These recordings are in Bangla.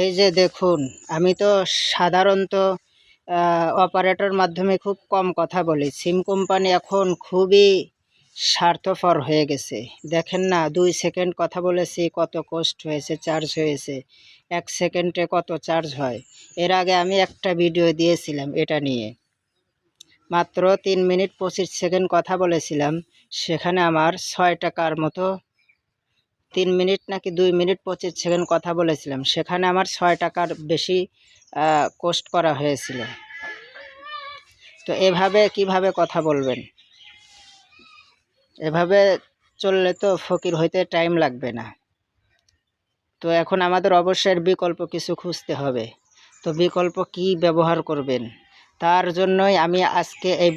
এই যে দেখুন, আমি তো সাধারণত অপারেটর মাধ্যমে খুব কম কথা বলি। সিম কোম্পানি এখন খুবই স্বার্থপর হয়ে গেছে। দেখেন না, 2 সেকেন্ড কথা বলেছি, কত কষ্ট হয়েছে, চার্জ হয়েছে। 1 সেকেন্ডে কত চার্জ হয়। এর আগে আমি একটা ভিডিও দিয়েছিলাম এটা নিয়ে, মাত্র 3 মিনিট 25 সেকেন্ড কথা বলেছিলাম। সেখানে আমার 6 টাকার মতো, 3 মিনিট নাকি 2 মিনিট 25 সেকেন্ড কথা বলেছিলাম, সেখানে আমার 6 টাকার বেশি কোস্ট করা হয়েছিল। তো এভাবে কিভাবে কথা বলবেন? এভাবে চললে তো ফকির হইতে টাইম লাগবে না। তো এখন আমাদের অবশ্যই বিকল্প কিছু খুঁজতে হবে। তো বিকল্প কি ব্যবহার করবেন? তার জন্যই আমি আজকে এই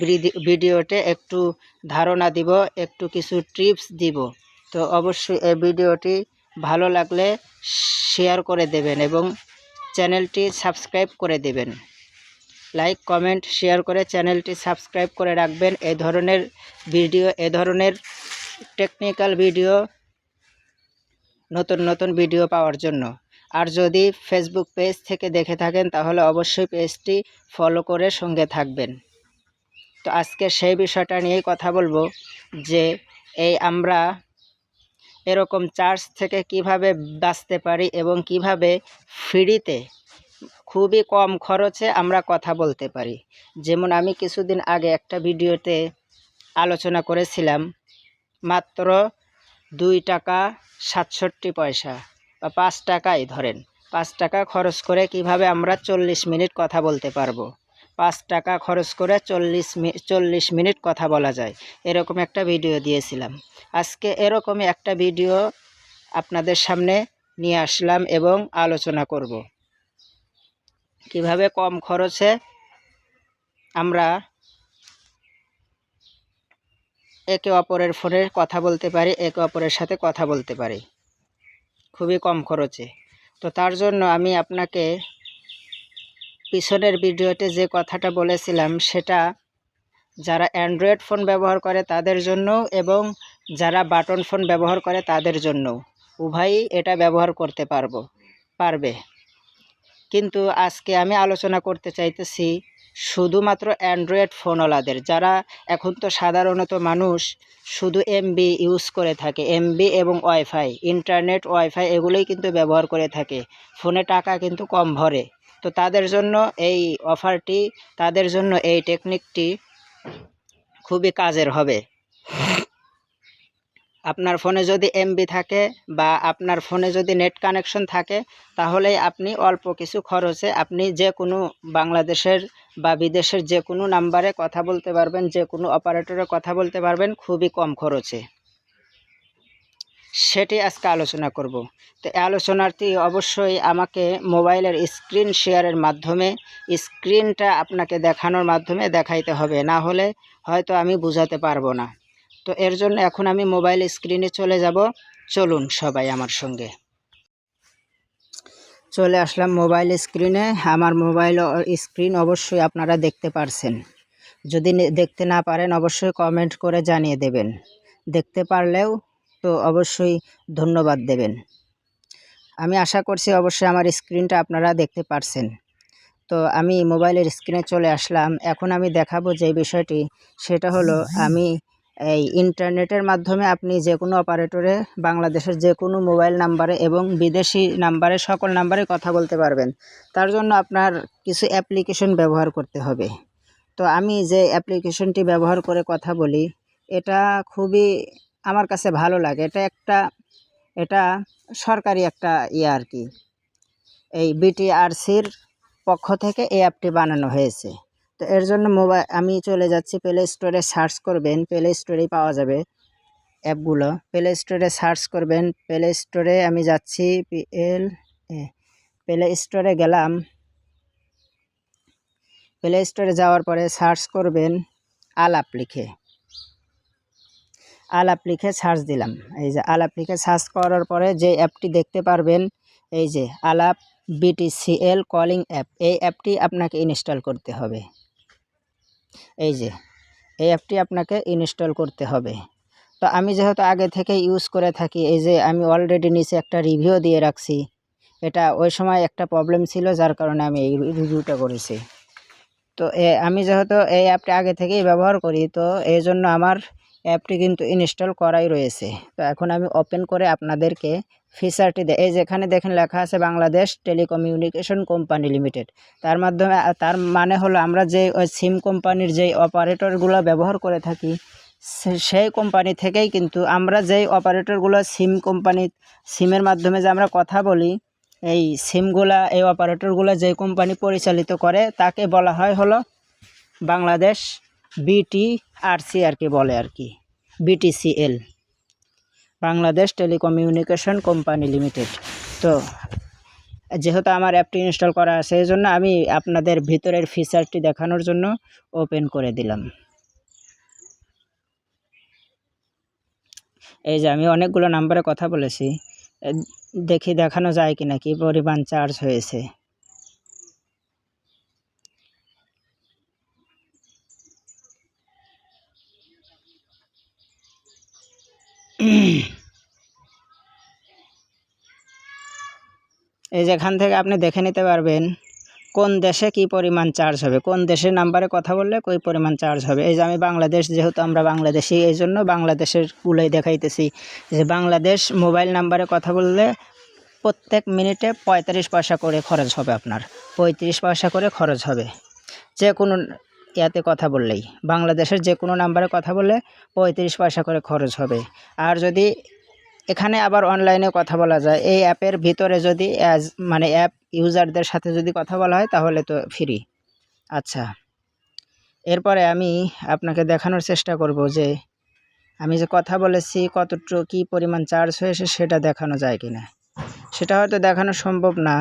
ভিডিওতে একটু ধারণা দিব, একটু কিছু টিপস দিব। তো অবশ্যই এই ভিডিওটি ভালো লাগলে শেয়ার করে দেবেন এবং চ্যানেলটি সাবস্ক্রাইব করে দেবেন। লাইক, কমেন্ট, শেয়ার করে চ্যানেলটি সাবস্ক্রাইব করে রাখবেন। এই ধরনের ভিডিও, এ ধরনের টেকনিক্যাল ভিডিও, নতুন নতুন ভিডিও পাওয়ার জন্য। আর যদি ফেসবুক পেজ থেকে দেখে থাকেন তাহলে অবশ্যই পেজটি ফলো করে সঙ্গে থাকবেন। তো আজকে সেই বিষয়টা নিয়েই কথা বলবো যে আমরা এরকম চার্জ থেকে কিভাবে বাঁচতে পারি এবং কিভাবে ফ্রিতে খুবই কম খরচে আমরা কথা বলতে পারি। যেমন আমি কিছুদিন আগে একটা ভিডিওতে আলোচনা করেছিলাম, মাত্র 2 টাকা 67 পয়সা বা 5 টাকাই ধরেন, 5 টাকা খরচ করে কিভাবে আমরা 40 মিনিট কথা বলতে পারবো। 5 টাকা খরচ করে 40 মিনিট কথা বলা যায়, এরকম একটা ভিডিও দিয়েছিলাম। আজকে এরকমই একটা ভিডিও আপনাদের সামনে নিয়ে আসলাম এবং আলোচনা করব কিভাবে কম খরচে আমরা একে অপরের ফোনে কথা বলতে পারি, একে অপরের সাথে কথা বলতে পারি খুবই কম খরচে। তো তার জন্য আমি আপনাকে পিছনের ভিডিওতে যে কথাটা বলেছিলাম সেটা যারা অ্যান্ড্রয়েড ফোন ব্যবহার করে তাদের জন্য এবং যারা বাটন ফোন ব্যবহার করে তাদের জন্য, উভয়ই এটা ব্যবহার করতে পারবে। কিন্তু আজকে আমি আলোচনা করতে চাইতেছি শুধুমাত্র অ্যান্ড্রয়েড ফোনওয়ালাদের, যারা এখন তো সাধারণত মানুষ শুধু এমবি ইউজ করে থাকে, এমবি এবং ওয়াইফাই, ইন্টারনেট, ওয়াইফাই এগুলোই কিন্তু ব্যবহার করে থাকে। ফোনে টাকা কিন্তু কম ভরে। তো তাদের জন্য এই অফারটি, তাদের জন্য এই টেকনিকটি খুবই কাজের হবে। আপনার ফোনে যদি এমবি থাকে বা আপনার ফোনে যদি নেট কানেকশন থাকে, তাহলেই আপনি অল্প কিছু খরচে আপনি যে কোনো বাংলাদেশের বা বিদেশের যে কোনো নাম্বারে কথা বলতে পারবেন, যে কোনো অপারেটরে কথা বলতে পারবেন খুবই কম খরচে। সেটি আজকে আলোচনা করব। তো এই আলোচনাটি অবশ্যই আমাকে মোবাইলের স্ক্রিন শেয়ারের মাধ্যমে, স্ক্রিনটা আপনাকে দেখানোর মাধ্যমে দেখাইতে হবে, না হলে হয়তো আমি বোঝাতে পারবো না। তো এর জন্য এখন আমি মোবাইল স্ক্রিনে চলে যাব। চলুন সবাই আমার সঙ্গে। চলে আসলাম মোবাইল স্ক্রিনে। আমার মোবাইল স্ক্রিন অবশ্যই আপনারা দেখতে পারছেন। যদি দেখতে না পারেন অবশ্যই কমেন্ট করে জানিয়ে দেবেন। দেখতে পারলেও তো অবশ্যই ধন্যবাদ দেবেন। আমি আশা করছি অবশ্যই আমার স্ক্রিনটা আপনারা দেখতে পারছেন। তো আমি মোবাইলের স্ক্রিনে চলে আসলাম। এখন আমি দেখাবো যে বিষয়টি, সেটা হলো আমি এই ইন্টারনেটের মাধ্যমে আপনি যে কোনো অপারেটরে, বাংলাদেশের যে কোনো মোবাইল নাম্বারে এবং বিদেশি নাম্বারে, সকল নাম্বারে কথা বলতে পারবেন। তার জন্য আপনার কিছু অ্যাপ্লিকেশন ব্যবহার করতে হবে। তো আমি যে অ্যাপ্লিকেশনটি ব্যবহার করে কথা বলি, এটা খুবই আমার কাছে ভালো লাগে। এটা সরকারি একটা আর কি, এই বিটিআরসির পক্ষ থেকে এই অ্যাপটি বানানো হয়েছে। তো এর জন্য আমি চলে যাচ্ছি প্লে স্টোরে, সার্চ করবেন, প্লে স্টোরেই পাওয়া যাবে অ্যাপগুলো। প্লে স্টোরে সার্চ করবেন, প্লে স্টোরে আমি যাচ্ছি, প্লে স্টোরে গেলাম। প্লে স্টোরে যাওয়ার পরে সার্চ করবেন আলাপ লিখে, আলাপ লিখে সার্চ দিলাম। এই যে আলাপ লিখে সার্চ করার পরে যে অ্যাপটি দেখতে পারবেন, এই যে আলাপ বিটিসিএল কলিং অ্যাপ, এই অ্যাপটি আপনাকে ইনস্টল করতে হবে। এই যে এই অ্যাপটি আপনাকে ইনস্টল করতে হবে। তো আমি যেহেতু আগে থেকে ইউজ করে থাকি, এই যে আমি অলরেডি নিচে একটা রিভিউ দিয়ে রাখছি, এটা ওই সময় একটা প্রবলেম ছিল, যার কারণে আমি এই রিভিউটা করেছি। তো আমি যেহেতু এই অ্যাপটি আগে থেকেই ব্যবহার করি, তো এই জন্য আমার অ্যাপটি কিন্তু ইনস্টল করাই রয়েছে। তো এখন আমি ওপেন করে আপনাদেরকে ফিচারটি এই যেখানে দেখেন লেখা আছে বাংলাদেশ টেলিকমিউনিকেশন কোম্পানি লিমিটেড। তার মাধ্যমে তার মানে হলো আমরা যে ওই সিম কোম্পানির যেই অপারেটরগুলো ব্যবহার করে থাকি, সেই কোম্পানি থেকেই কিন্তু আমরা যেই অপারেটরগুলো সিমের মাধ্যমে যে আমরা কথা বলি, এই সিমগুলা এই অপারেটরগুলো যে কোম্পানি পরিচালিত করে তাকে বলা হয় হলো বাংলাদেশ বিটিআরসি আর কি বলে আর কি, BTCL, Bangladesh telecommunication company limited. তো যেহেতু আমার অ্যাপটি ইনস্টল করা আছে, এই জন্য আমি আপনাদের ভিতরের ফিচারটি দেখানোর জন্য ওপেন করে দিলাম। এই যে আমি অনেকগুলো নাম্বারে কথা বলেছি, দেখি দেখানো যায় কিনা কি পরিমাণ চার্জ হয়েছে। এই যে এখান থেকে আপনি দেখে নিতে পারবেন কোন দেশে কি পরিমাণ চার্জ হবে, কোন দেশের নাম্বারে কথা বললে কই পরিমাণ চার্জ হবে। এই যে আমি বাংলাদেশ, যেহেতু আমরা বাংলাদেশি, এই জন্য বাংলাদেশের গুলোই দেখাইতেছি। যে বাংলাদেশ মোবাইল নাম্বারে কথা বললে প্রত্যেক মিনিটে 35 পয়সা করে খরচ হবে, আপনার 35 পয়সা করে খরচ হবে যে কোনো ইয়াতে কথা বললেই। বাংলাদেশের যে কোনো নাম্বারে কথা বললে 35 পয়সা করে খরচ হবে। আর যদি এখানে আবার অনলাইনে কথা বলা যায়, এই অ্যাপের ভিতরে যদি মানে অ্যাপ ইউজারদের সাথে যদি কথা বলা হয় তাহলে তো ফ্রি। আচ্ছা, এরপরে আমি আপনাকে দেখানোর চেষ্টা করব যে আমি যে কথা বলেছি কতটুকু কী পরিমাণ চার্জ হয়েছে সেটা দেখানো যায় কি না। সেটা হয়তো দেখানো সম্ভব না।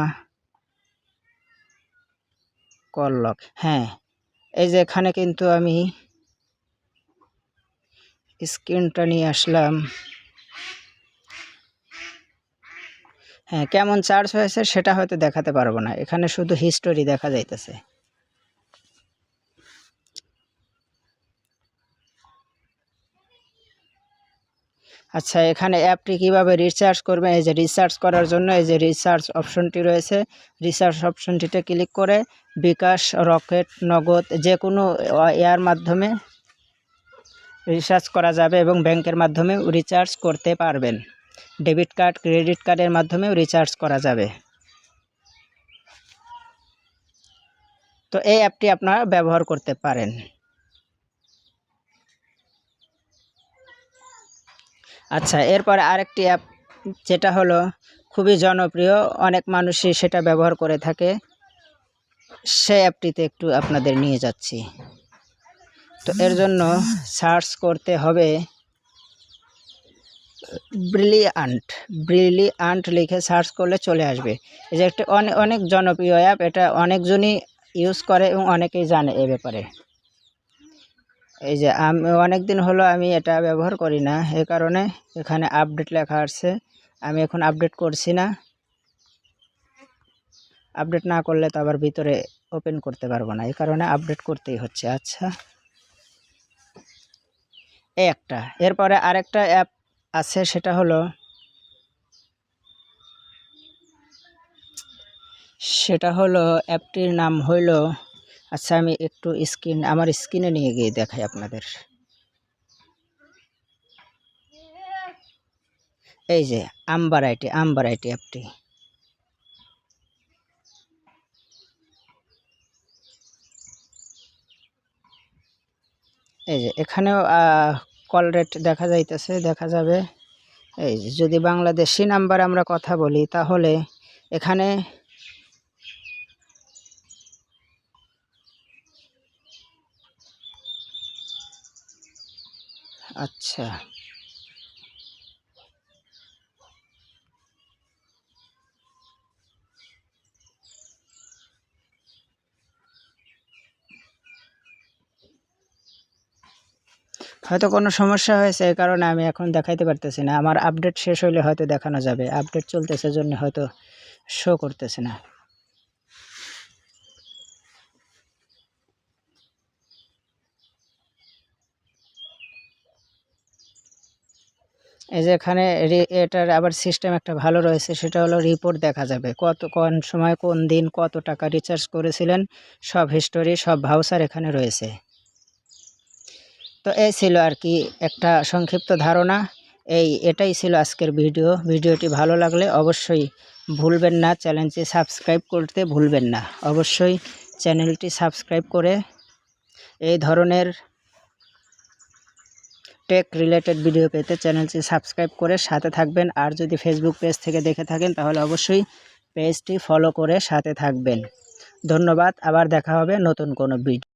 কল লক, হ্যাঁ, এই যে এখানে কিন্তু আমি স্ক্রিনটা নিয়ে আসলাম। হ্যাঁ, কেমন চার্জ হয়েছে সেটা হয়তো দেখাতে পারবো না, এখানে শুধু হিস্টোরি দেখা যাইতেছে। আচ্ছা, এখানে অ্যাপটি কিভাবে রিচার্জ করবেন, এই যে রিচার্জ করার জন্য এই যে রিচার্জ অপশনটি রয়েছে, রিচার্জ অপশনটিতে ক্লিক করে বিকাশ, রকেট, নগদ যে কোনো এর মাধ্যমে রিচার্জ করা যাবে এবং ব্যাংকের মাধ্যমেও রিচার্জ করতে পারবেন। ডেবিট কার্ড, ক্রেডিট কার্ডের মাধ্যমেও রিচার্জ করা যাবে। তো এই অ্যাপটি আপনারা ব্যবহার করতে পারেন। আচ্ছা, এরপরে আরেকটি অ্যাপ যেটা হলো খুবই জনপ্রিয়, অনেক মানুষই সেটা ব্যবহার করে থাকে, সেই অ্যাপটিতে একটু আপনাদের নিয়ে যাচ্ছি। তো এর জন্য সার্চ করতে হবে ব্রিলিয়ান্ট লিখে সার্চ করলে চলে আসবে। এই যে একটা অনেক জনপ্রিয় অ্যাপ, এটা অনেকজনই ইউজ করে এবং অনেকেই জানে এ ব্যাপারে। এই যে আমি অনেক দিন হলো আমি এটা ব্যবহার করি না, এ কারণে এখানে আপডেট লেখা আসছে, আমি এখন আপডেট করছি না। আপডেট না করলে তো আবার ভিতরে ওপেন করতে পারবো না, এই কারণে আপডেট করতেই হচ্ছে। আচ্ছা, এই একটা, এরপরে আরেকটা অ্যাপ আছে, সেটা হলো অ্যাপটির নাম হইল, আচ্ছা আমি একটু আমার স্ক্রিনে নিয়ে গিয়ে দেখাই আপনাদের। এই যে আমবারাইটি অ্যাপটি, এই যে এখানেও কল রেট দেখা যাবে। এই যে যদি বাংলাদেশি নাম্বার আমরা কথা বলি তাহলে এখানে আচ্ছা, হয়তো কোনো সমস্যা হয়েছে, এই কারণে আমি এখন দেখাইতে পারতেছি না। আমার আপডেট শেষ হলে হয়তো দেখানো যাবে, আপডেট চলতেছে জন্য হয়তো শো করতেছে না। এই যে এখানে এটার আবার সিস্টেম একটা ভালো রয়েছে, সেটা হলো রিপোর্ট দেখা যাবে, কোন সময় কোন দিন কত টাকা রিচার্জ করেছিলেন, সব হিস্টোরি সব ভাউচার এখানে রয়েছে। তো এই ছিল আর কি একটা সংক্ষিপ্ত ধারণা। এটাই ছিল আজকের ভিডিওটি ভালো লাগলে অবশ্যই ভুলবেন না চ্যানেলটি সাবস্ক্রাইব করতে ভুলবেন না। অবশ্যই চ্যানেলটি সাবস্ক্রাইব করে এই ধরনের টেক রিলেটেড ভিডিও পেতে চ্যানেলটি সাবস্ক্রাইব করে সাথে থাকবেন। আর যদি ফেসবুক পেজ থেকে দেখে থাকেন তাহলে অবশ্যই পেজটি ফলো করে সাথে থাকবেন। ধন্যবাদ, আবার দেখা হবে নতুন কোনো ভিডিও।